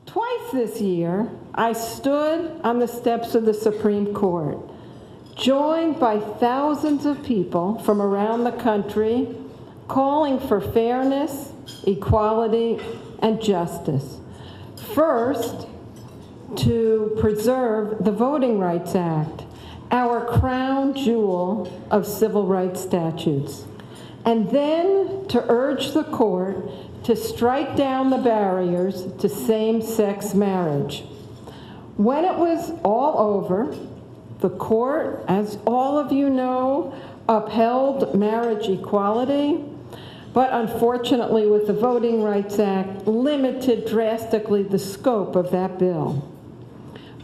Twice this year, I stood on the steps of the Supreme Court, joined by thousands of people from around the country, calling for fairness, equality, and justice. First, to preserve the Voting Rights Act, our crown jewel of civil rights statutes, and then to urge the court to strike down the barriers to same-sex marriage. When it was all over, the court, as all of you know, upheld marriage equality, but unfortunately with the Voting Rights Act, limited drastically the scope of that bill.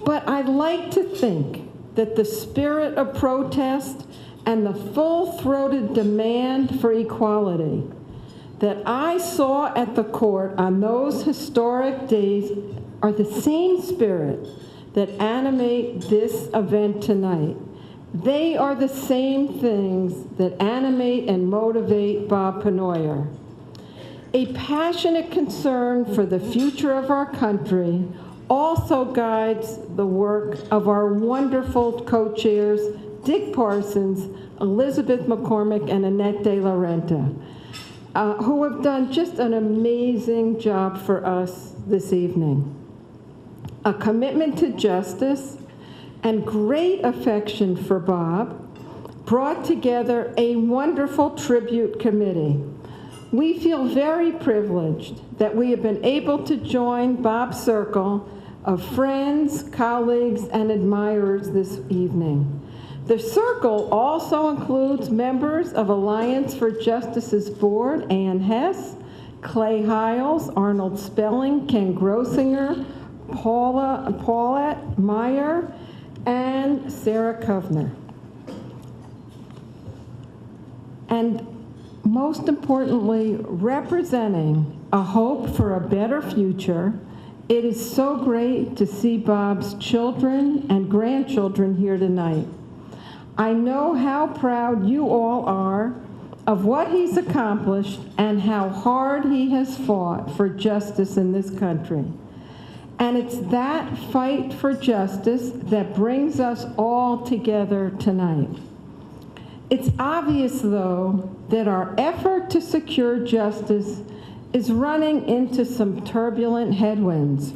But I'd like to think that the spirit of protest and the full-throated demand for equality that I saw at the court on those historic days are the same spirit that animate this event tonight. They are the same things that animate and motivate Bob Pennoyer. A passionate concern for the future of our country also guides the work of our wonderful co-chairs, Dick Parsons, Elizabeth McCormick, and Annette De La Renta, who have done just an amazing job for us this evening. A commitment to justice and great affection for Bob brought together a wonderful tribute committee. We feel very privileged that we have been able to join Bob's circle of friends, colleagues, and admirers this evening. The circle also includes members of Alliance for Justice's Board, Ann Hess, Clay Hiles, Arnold Spelling, Ken Grossinger, Paulette Meyer, and Sarah Kovner. And most importantly, representing a hope for a better future, it is so great to see Bob's children and grandchildren here tonight. I know how proud you all are of what he's accomplished and how hard he has fought for justice in this country. And it's that fight for justice that brings us all together tonight. It's obvious, though, that our effort to secure justice is running into some turbulent headwinds.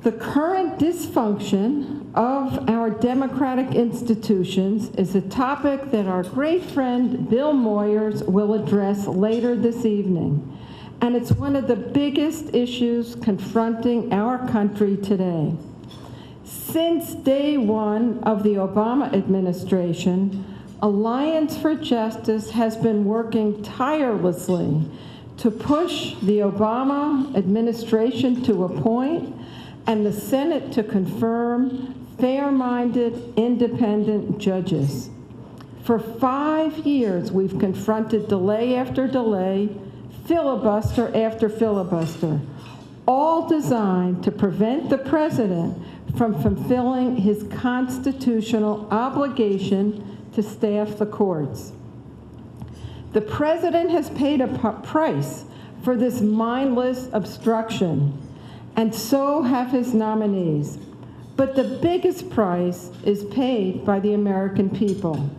The current dysfunction of our democratic institutions is a topic that our great friend Bill Moyers will address later this evening, and it's one of the biggest issues confronting our country today. Since day one of the Obama administration, Alliance for Justice has been working tirelessly to push the Obama administration to appoint and the Senate to confirm fair-minded, independent judges. For 5 years, we've confronted delay after delay, filibuster after filibuster, all designed to prevent the president from fulfilling his constitutional obligation to staff the courts. The president has paid a price for this mindless obstruction, and so have his nominees. But the biggest price is paid by the American people,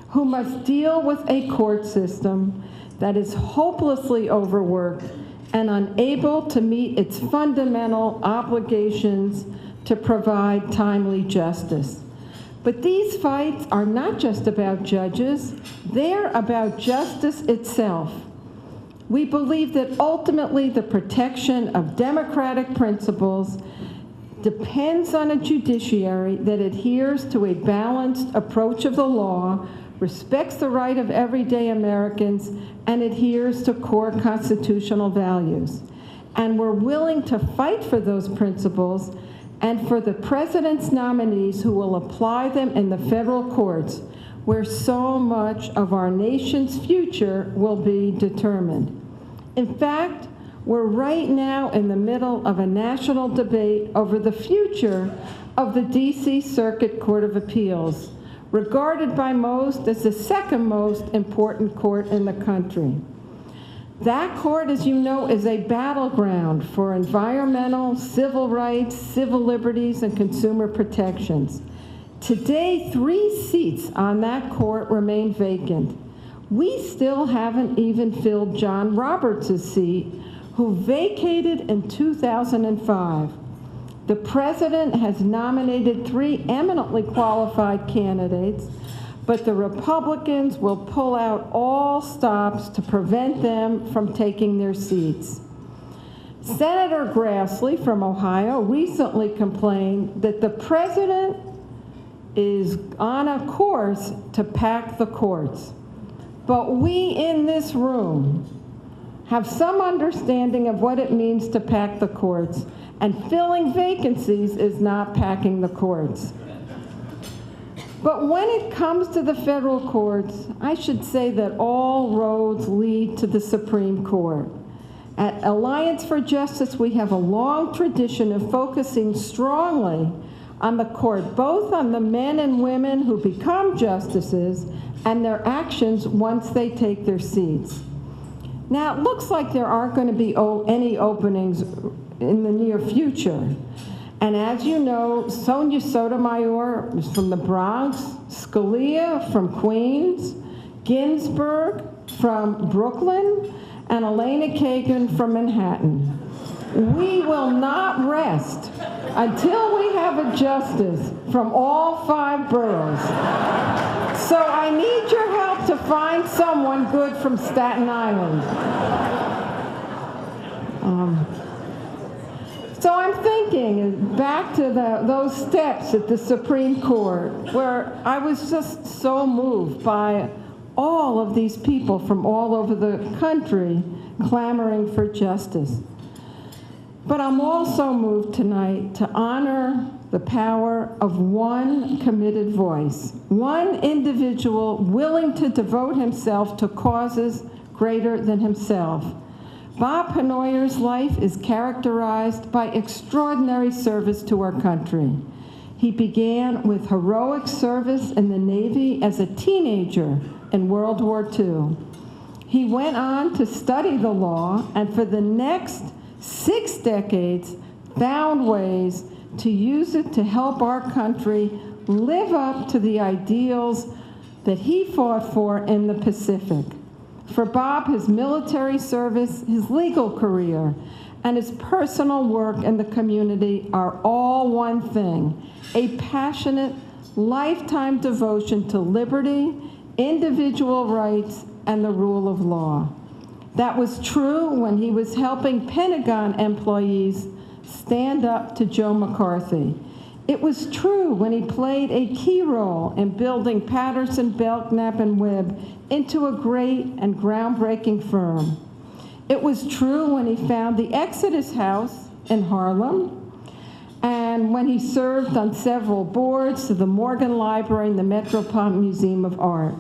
who must deal with a court system that is hopelessly overworked and unable to meet its fundamental obligations to provide timely justice. But these fights are not just about judges, they're about justice itself. We believe that ultimately the protection of democratic principles depends on a judiciary that adheres to a balanced approach of the law, respects the right of everyday Americans, and adheres to core constitutional values. And we're willing to fight for those principles and for the president's nominees who will apply them in the federal courts, where so much of our nation's future will be determined. In fact, we're right now in the middle of a national debate over the future of the D.C. Circuit Court of Appeals, regarded by most as the second most important court in the country. That court, as you know, is a battleground for environmental, civil rights, civil liberties, and consumer protections. Today, 3 seats on that court remain vacant. We still haven't even filled John Roberts' seat, who vacated in 2005. The president has nominated 3 eminently qualified candidates, but the Republicans will pull out all stops to prevent them from taking their seats. Senator Grassley from Ohio recently complained that the president is on a course to pack the courts. But we in this room have some understanding of what it means to pack the courts, and filling vacancies is not packing the courts. But when it comes to the federal courts, I should say that all roads lead to the Supreme Court. At Alliance for Justice, we have a long tradition of focusing strongly on the court, both on the men and women who become justices and their actions once they take their seats. Now, it looks like there aren't going to be any openings in the near future. And as you know, Sonia Sotomayor is from the Bronx, Scalia from Queens, Ginsburg from Brooklyn, and Elena Kagan from Manhattan. We will not rest until we have a justice from all 5 boroughs. So I need your help to find someone good from Staten Island. So I'm thinking back to those steps at the Supreme Court, where I was just so moved by all of these people from all over the country clamoring for justice. But I'm also moved tonight to honor the power of one committed voice, one individual willing to devote himself to causes greater than himself. Bob Pennoyer's life is characterized by extraordinary service to our country. He began with heroic service in the Navy as a teenager in World War II. He went on to study the law, and for the next 6 decades found ways to use it to help our country live up to the ideals that he fought for in the Pacific. For Bob, his military service, his legal career, and his personal work in the community are all one thing: a passionate, lifetime devotion to liberty, individual rights, and the rule of law. That was true when he was helping Pentagon employees stand up to Joe McCarthy. It was true when he played a key role in building Patterson, Belknap, and Webb into a great and groundbreaking firm. It was true when he found the Exodus House in Harlem, and when he served on several boards to the Morgan Library and the Metropolitan Museum of Art.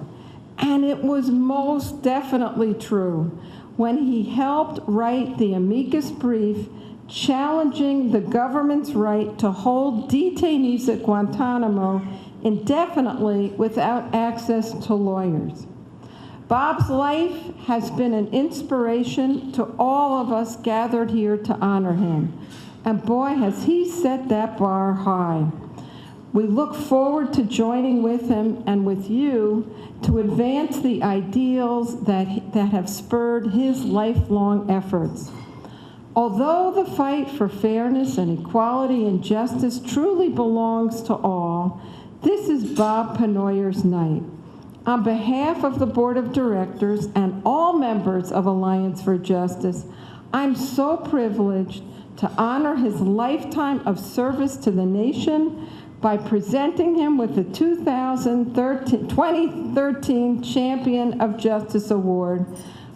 And it was most definitely true when he helped write the amicus brief challenging the government's right to hold detainees at Guantanamo indefinitely without access to lawyers. Bob's life has been an inspiration to all of us gathered here to honor him. And boy, has he set that bar high. We look forward to joining with him and with you to advance the ideals that have spurred his lifelong efforts. Although the fight for fairness and equality and justice truly belongs to all, this is Bob Pennoyer's night. On behalf of the Board of Directors and all members of Alliance for Justice, I'm so privileged to honor his lifetime of service to the nation by presenting him with the 2013 Champion of Justice Award.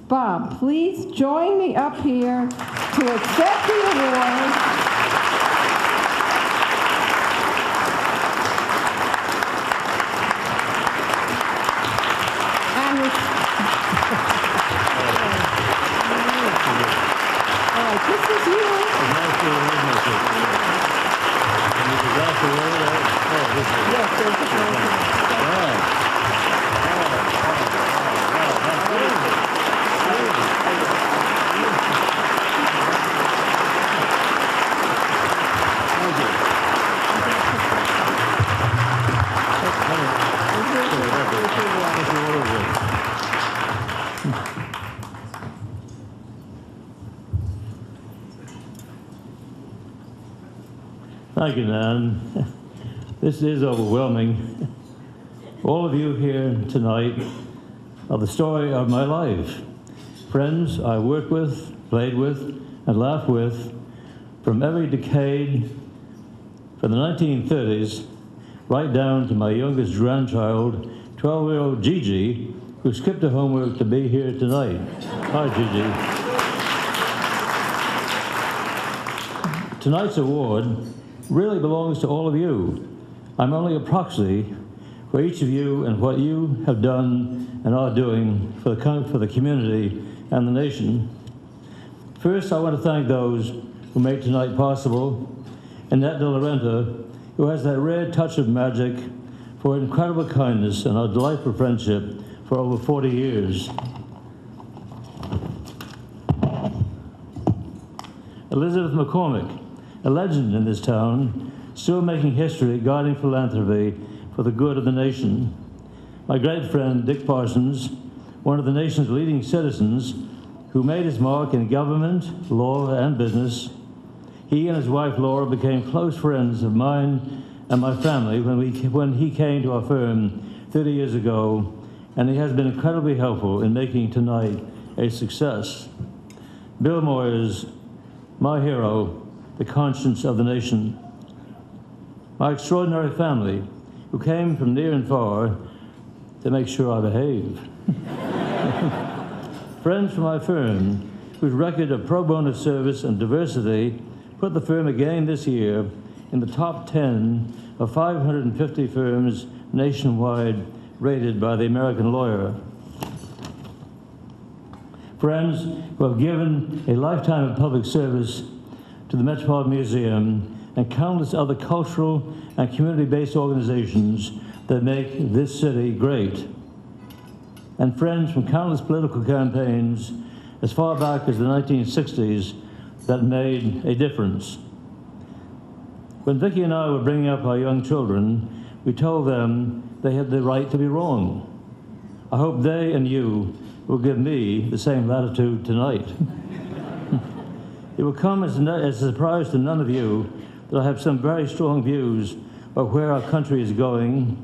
Bob, please join me up here to accept the award. All right, this is you. Yes, there's the president. Thank you, Nan. This is overwhelming. All of you here tonight are the story of my life. Friends I worked with, played with, and laughed with from every decade, from the 1930s, right down to my youngest grandchild, 12-year-old Gigi, who skipped her homework to be here tonight. Hi, Gigi. Tonight's award really belongs to all of you. I'm only a proxy for each of you and what you have done and are doing for the community and the nation. First, I want to thank those who made tonight possible. Annette De La Renta, who has that rare touch of magic, for her incredible kindness and our delightful friendship for over 40 years. Elizabeth McCormick, a legend in this town, still making history, guiding philanthropy for the good of the nation. My great friend, Dick Parsons, one of the nation's leading citizens, who made his mark in government, law, and business. He and his wife, Laura, became close friends of mine and my family when he came to our firm 30 years ago, and he has been incredibly helpful in making tonight a success. Bill Moyers, my hero, the conscience of the nation. My extraordinary family, who came from near and far to make sure I behave. Friends from my firm, whose record of pro bono service and diversity put the firm again this year in the top 10 of 550 firms nationwide rated by the American Lawyer. Friends who have given a lifetime of public service to the Metropolitan Museum and countless other cultural and community-based organizations that make this city great. And friends from countless political campaigns as far back as the 1960s that made a difference. When Vicki and I were bringing up our young children, we told them they had the right to be wrong. I hope they and you will give me the same latitude tonight. It will come as a surprise to none of you that I have some very strong views about where our country is going.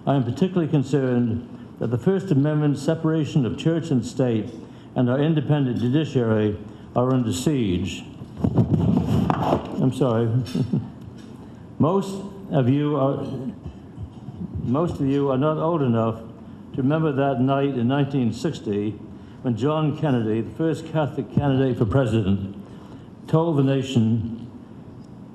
I am particularly concerned that the First Amendment separation of church and state and our independent judiciary are under siege. I'm sorry. Most of you are not old enough to remember that night in 1960 when John Kennedy, the first Catholic candidate for president, told the nation,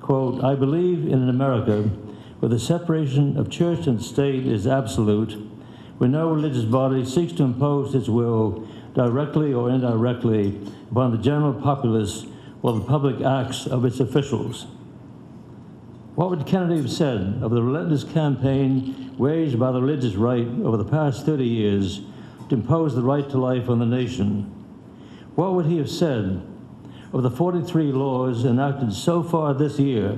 quote, "I believe in an America where the separation of church and state is absolute, where no religious body seeks to impose its will directly or indirectly upon the general populace or the public acts of its officials." What would Kennedy have said of the relentless campaign waged by the religious right over the past 30 years to impose the right to life on the nation? What would he have said of the 43 laws enacted so far this year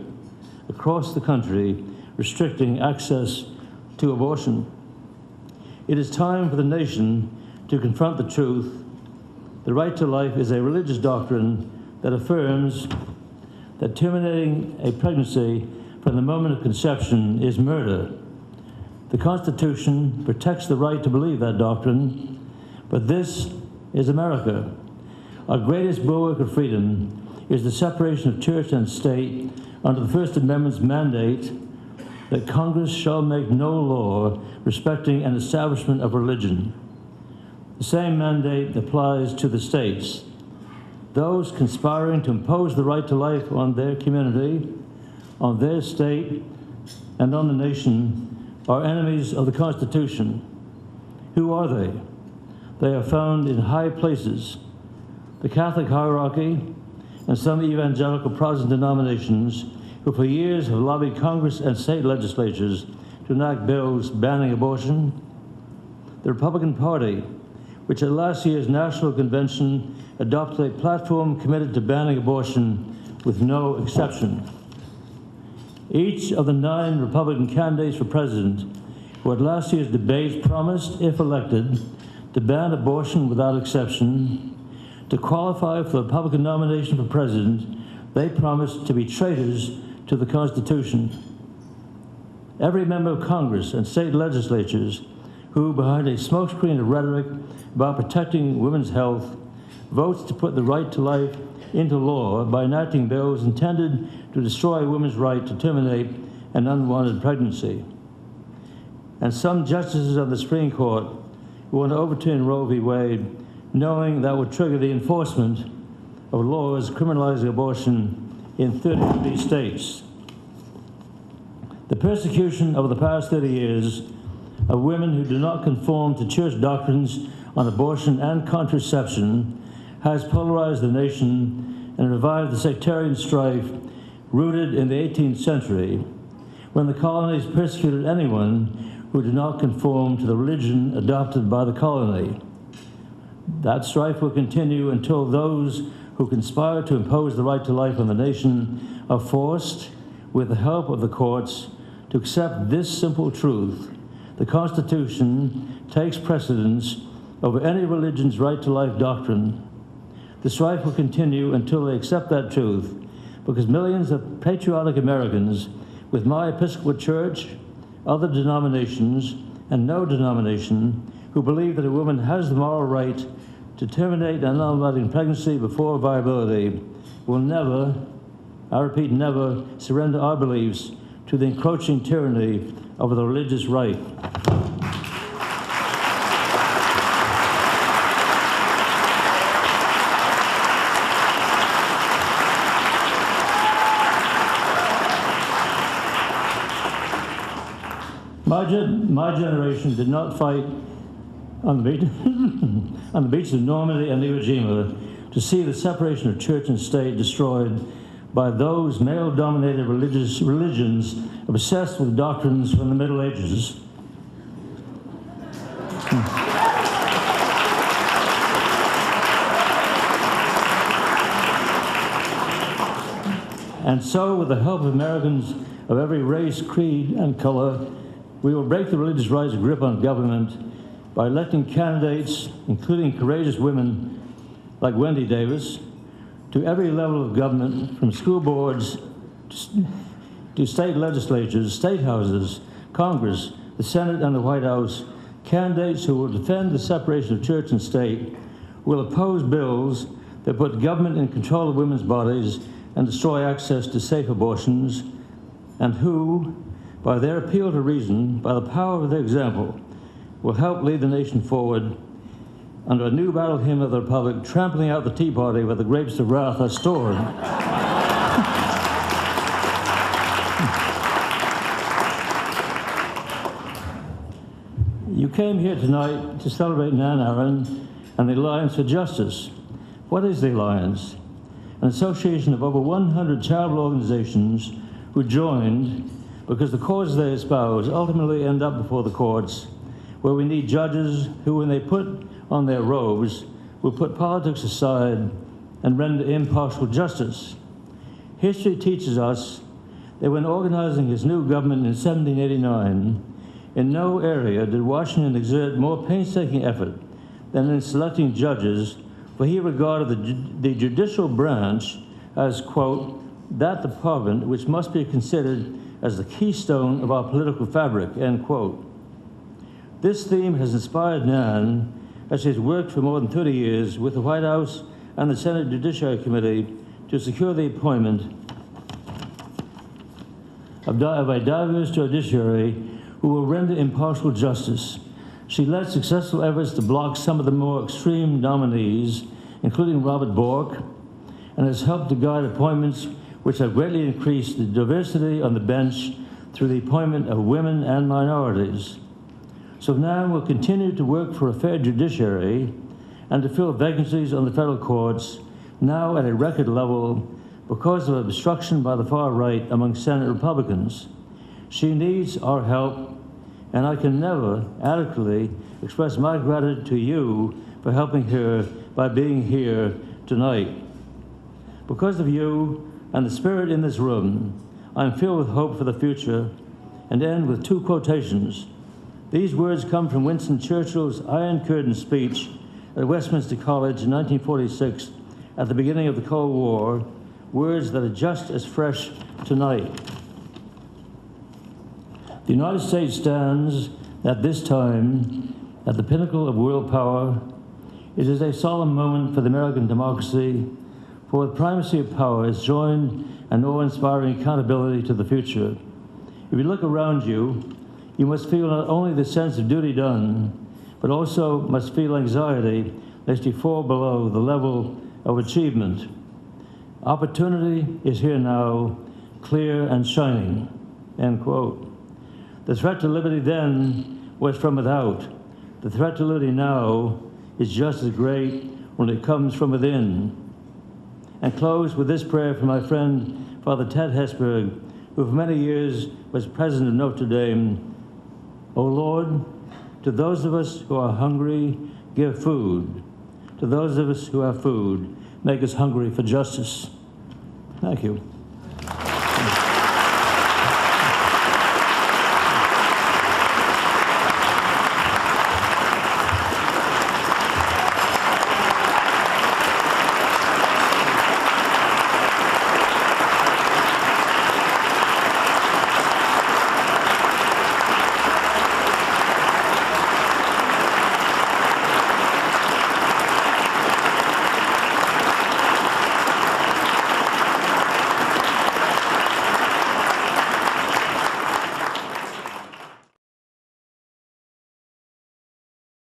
across the country restricting access to abortion? It is time for the nation to confront the truth. The right to life is a religious doctrine that affirms that terminating a pregnancy from the moment of conception is murder. The Constitution protects the right to believe that doctrine, but this is America. Our greatest bulwark of freedom is the separation of church and state under the First Amendment's mandate that Congress shall make no law respecting an establishment of religion. The same mandate applies to the states. Those conspiring to impose the right to life on their community, on their state, and on the nation are enemies of the Constitution. Who are they? They are found in high places. The Catholic hierarchy and some evangelical Protestant denominations who for years have lobbied Congress and state legislatures to enact bills banning abortion. The Republican Party, which at last year's National Convention adopted a platform committed to banning abortion with no exception. Each of the 9 Republican candidates for president who at last year's debates promised, if elected, to ban abortion without exception. To qualify for the Republican nomination for president, they promised to be traitors to the Constitution. Every member of Congress and state legislatures who, behind a smokescreen of rhetoric about protecting women's health, votes to put the right to life into law by enacting bills intended to destroy women's right to terminate an unwanted pregnancy. And some justices of the Supreme Court who want to overturn Roe v. Wade, knowing that would trigger the enforcement of laws criminalizing abortion in 33 states. The persecution over the past 30 years of women who do not conform to church doctrines on abortion and contraception has polarized the nation and revived the sectarian strife rooted in the 18th century, when the colonies persecuted anyone who did not conform to the religion adopted by the colony. That strife will continue until those who conspire to impose the right to life on the nation are forced, with the help of the courts, to accept this simple truth: the Constitution takes precedence over any religion's right to life doctrine. The strife will continue until they accept that truth, because millions of patriotic Americans with my Episcopal Church, other denominations, and no denomination, who believe that a woman has the moral right to terminate an unwanted pregnancy before viability, will never, I repeat, never surrender our beliefs to the encroaching tyranny of the religious right. My generation did not fight on the beaches of Normandy and Iwo Jima to see the separation of church and state destroyed by those male-dominated religions obsessed with doctrines from the Middle Ages. And so, with the help of Americans of every race, creed, and color, we will break the religious right's grip on government by electing candidates, including courageous women like Wendy Davis, to every level of government, from school boards to state legislatures, state houses, Congress, the Senate, and the White House, candidates who will defend the separation of church and state, will oppose bills that put government in control of women's bodies and destroy access to safe abortions, and who, by their appeal to reason, by the power of their example, will help lead the nation forward under a new battle hymn of the Republic, trampling out the Tea Party where the grapes of wrath are stored. You came here tonight to celebrate Nan Aron and the Alliance for Justice. What is the Alliance? An association of over 100 charitable organizations who joined because the causes they espouse ultimately end up before the courts, where we need judges who, when they put on their robes, will put politics aside and render impartial justice. History teaches us that when organizing his new government in 1789, in no area did Washington exert more painstaking effort than in selecting judges, for he regarded the judicial branch as, quote, that department which must be considered as the keystone of our political fabric, end quote. This theme has inspired Nan as she has worked for more than 30 years with the White House and the Senate Judiciary Committee to secure the appointment of a diverse judiciary who will render impartial justice. She led successful efforts to block some of the more extreme nominees, including Robert Bork, and has helped to guide appointments which have greatly increased the diversity on the bench through the appointment of women and minorities. So now we'll continue to work for a fair judiciary and to fill vacancies on the federal courts, now at a record level because of obstruction by the far right among Senate Republicans. She needs our help, and I can never adequately express my gratitude to you for helping her by being here tonight. Because of you and the spirit in this room, I'm filled with hope for the future, and end with two quotations. These words come from Winston Churchill's Iron Curtain speech at Westminster College in 1946 at the beginning of the Cold War, words that are just as fresh tonight. The United States stands at this time at the pinnacle of world power. It is a solemn moment for the American democracy, for the primacy of power is joined an awe-inspiring accountability to the future. If you look around you, you must feel not only the sense of duty done, but also must feel anxiety lest you fall below the level of achievement. Opportunity is here now, clear and shining, end quote. The threat to liberty then was from without. The threat to liberty now is just as great when it comes from within. And close with this prayer from my friend, Father Ted Hesburgh, who for many years was president of Notre Dame. O Lord, to those of us who are hungry, give food. To those of us who have food, make us hungry for justice. Thank you.